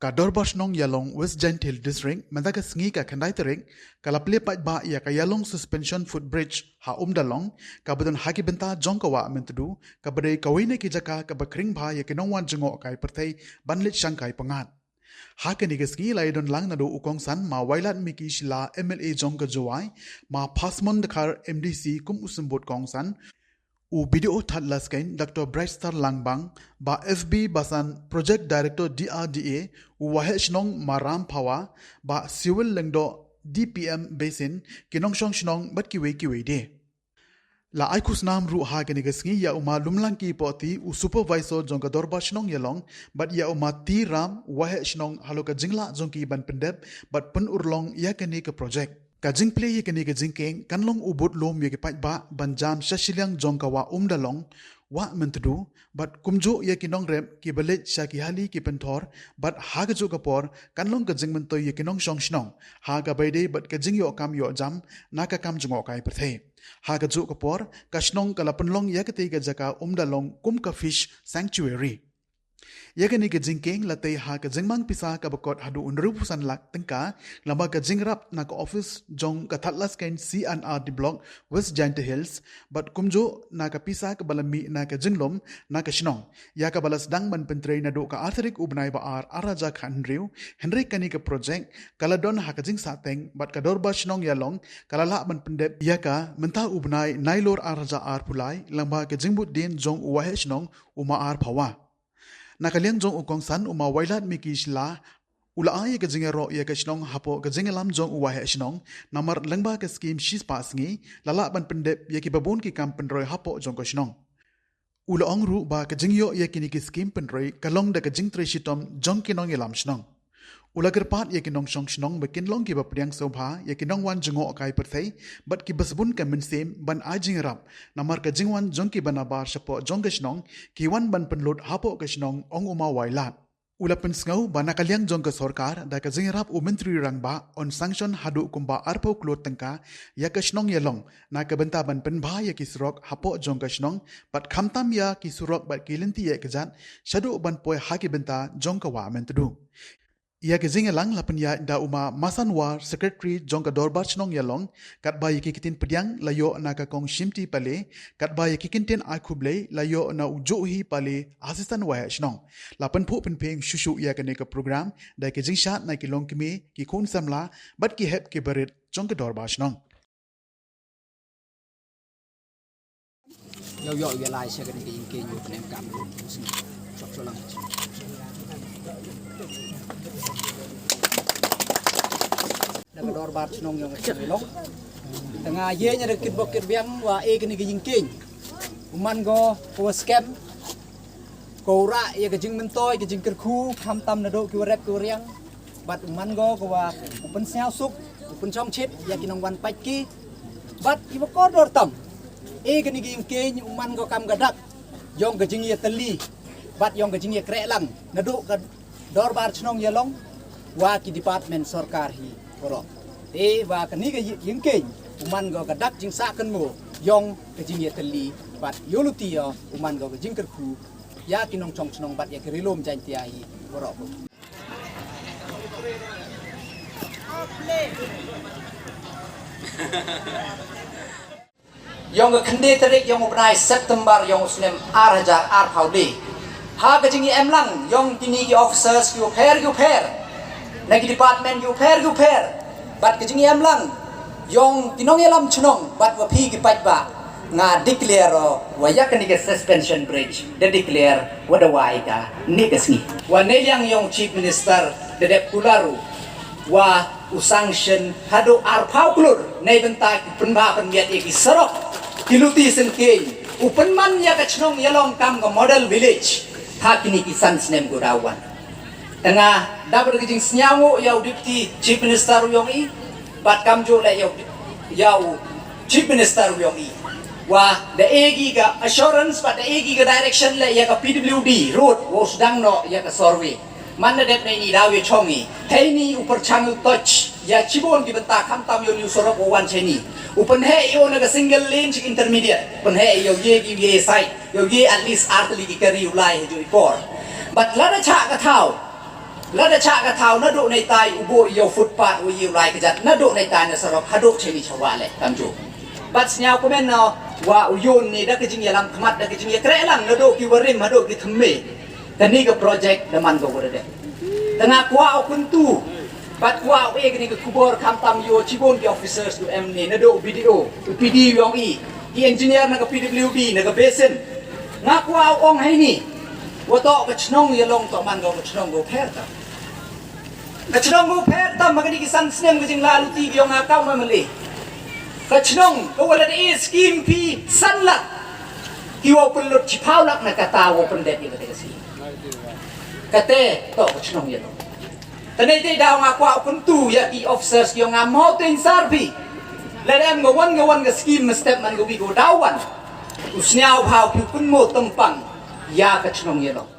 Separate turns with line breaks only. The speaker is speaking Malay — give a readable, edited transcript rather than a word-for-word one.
ka Dorbas Nong Ialong West Gentil District mendaka sengi ka kandai tering kala plie pat ba ya ka Ialong suspension footbridge ha dalong ka bedon haki benta jongkawa mentudu ka bedai kawine ki Jaka ka Khring Bha ya ki Nongwan Jngoh kai pertai banlit sangkai pengat ha ke ni geski lai don lang nadu ukong san ma wailat miki shila MLA jong ka Jowai ma pasmon dekar MDC kum usumbot kong san u video thatlas kain Dr. Brightstar Langbang ba FB basan Project Director DRDA u waheshnong maram phawa ba civil lengdo DPM basin kinong shong shnong bat kiwe de la aikus nam ru ha ke negasngi ya uma lumlang ki poti u supervisor jong ka dorba shnong Ialong bat ya uma ti ram waheshnong haloka jingla jong ki ban pendep bat pen urlong ya ke ni ke project Kajing Plie ye kini kajing keng kanlong ubut lom ye kipat ba banjam shashiliang jongkawa dalong wa mentedu bat kumjo ye kinong rep ki belit shaki hali ki pentor bat ha kaju kapor kanlong kajing mentoy ye kinong shong shnong ha ka baide bat kajing yo kam yo jam naka kam Jngoh kai perthe ha kaju kapor kashnong kala penlong ye kete ka Jaka dalong kum ka fish sanctuary Yakani ke jingkeng latay ha ka jingmang pisa ka bakot hadu unrupusan lak tengka lamba ka jingrap na ka office jong ka thatlas kain CNR di block West Giant Hills but kumjo na ka pisa ka balami na ka jinglom na ka shnong ya ka balas dang ban pentrei na do ka arthrik ubnai ba araja khanriu Henry kani ka project kaladon ha ka jing sateng but ka dorba shnong Ialong kalala ban pendep ya ka menta ubnai nailor araja Plie lamba ka jingbut din jong uwahe shnong uma phawa Nakaliang jong ukong san uma wailat miki shila ula ay ka jingero ya ka shnong hapo ka jingelam jong uwahe shnong namar langba ka scheme shis pasngi lala ban pendep ya ki babon ki kam penroy hapo jong ka shnong ula ongru ba ka jingyo ya kini ki scheme penroy kalong da ka jingtre shitom jong kinong ilam shnong ula gerpat ya kinong shong shnong ba kinlong ki ba priang sobha ya ki Nongwan Jngoh kai perthai bat ki basbun ka mensem ban ajingrap namar ka jingwan jong ki banabar shapo jong ka shnong ki wan ban penlot hapo ka shnong ong uma wailat ula pensngau ba nakaliang jong ka sarkar da ka jingrap u menteri rangba on sanction hadu kumba arpo klot tengka ya ka shnong Ialong na ka benta ban penbha ya ki surok hapo jong ka shnong bat khamtam ya ki surok bat kilinti ya ka jat shadu ban poi ha ki benta jong ka wa mentudu Ia ke zingelang lapan ya da uma masan war secretary jong ka dorbar shnong Ialong kat ba ki kitin pediang layo na ka kong shimti pale kat ba ki kinten akuble layo na ujohi pale assistant wa shnong lapan phu penpeng shushu ia ke ne ka program da ke jingshat na ki long kimi ki khun samla bat ki hep ke berit jong ka dorbar shnong
yo ya lai se kan ki ke yo penem kam sok solang Daga dorbar shnong yang Ialong tengah ye nya dekit bokir biang wa e kini jingking uman go ko scam ko ra ye ke jing mentoy ke jing kerku kham tam na do ki rep ki riang bat uman go ko wa upen sel suk upen chom chit ya ki Nongwan pai ki bat ki ko dor tam e kini jingking uman go kam gadak yong ke jing ye teli bat yong ke jing ye krelang na do ka dorbar shnong Ialong wa ki department sarkar hi Korok. Wa kani ka yingking uman go kadak jing sakan mo yong ka jing ye teli bat yoluti yo uman go ka jing kerku ya kinong chong chnong bat ya kirilom jan tiai korok. Yong ka khande tarik yong ubnai September yong usnem arajar paudi ha ka jing ye emlang yong kini ki officers ki pair Nagi department you pair bat ke jing yam lang yong tinong yalam chunong bat wa phi ki pat ba nga declare wa yak ni ke suspension bridge de declare wa da wai ka ni ke sni wa ne yang yong chief minister de dep kularu wa u sanction hado arphau klur nei benta penba penget ki sarok kiluti sengke u penman ya ka chunong Ialong kam ka model village ha kini ki sans nem godawan tengah dapat kejing senyamu yau deputy chief minister yong i bat kamjo le yau chief minister yong i wa the egi ga assurance but the egi ga direction le ya ka PWD road wo sedang no ya ka survey mana dep nei ni daw ye chongi hei ni upar changu touch ya chibon ki benta kham tam yo ni sorok wan cheni upan he yo na ka single lane chik intermediate pan he yo ye side yo ye at least artli ki kari ulai jo ipor but lada cha ka thau la da cha ka thau na do nei tai ubo yo footpath u yu lai ka jat na do nei tai na sarok hadok cheni chawa le tam ju bat snya ko men no wa u yon ni da ka jing yalang khmat da ka jing kre lang na do ki warim hadok ki thme ta ni ka project da man go de tengah kwa o kuntu bat kwa o e ni ka kubor kam tam yo chibon ki officers tu em ni na do video PD yong i ki engineer na ka PWD na ka basin nga kwa ong hai ni wo to ka chnong Ialong to man go ka chnong go pher ta ka chnong go pher ta magani ki san snem ka jing lalu ti yong nga kaw ma mali ka chnong ko wala de scheme pi sanlat ki wo pulut chipau lak na kata wo pendet ni ka si kate to ka chnong Ialong tanay tay daw nga kwa kuntu ya ki officers yung nga mountain sarbi let em ngawan nga scheme step man go bi go dawan usnyaw bhaw pi kun mo tampang ya ka chnong Ialong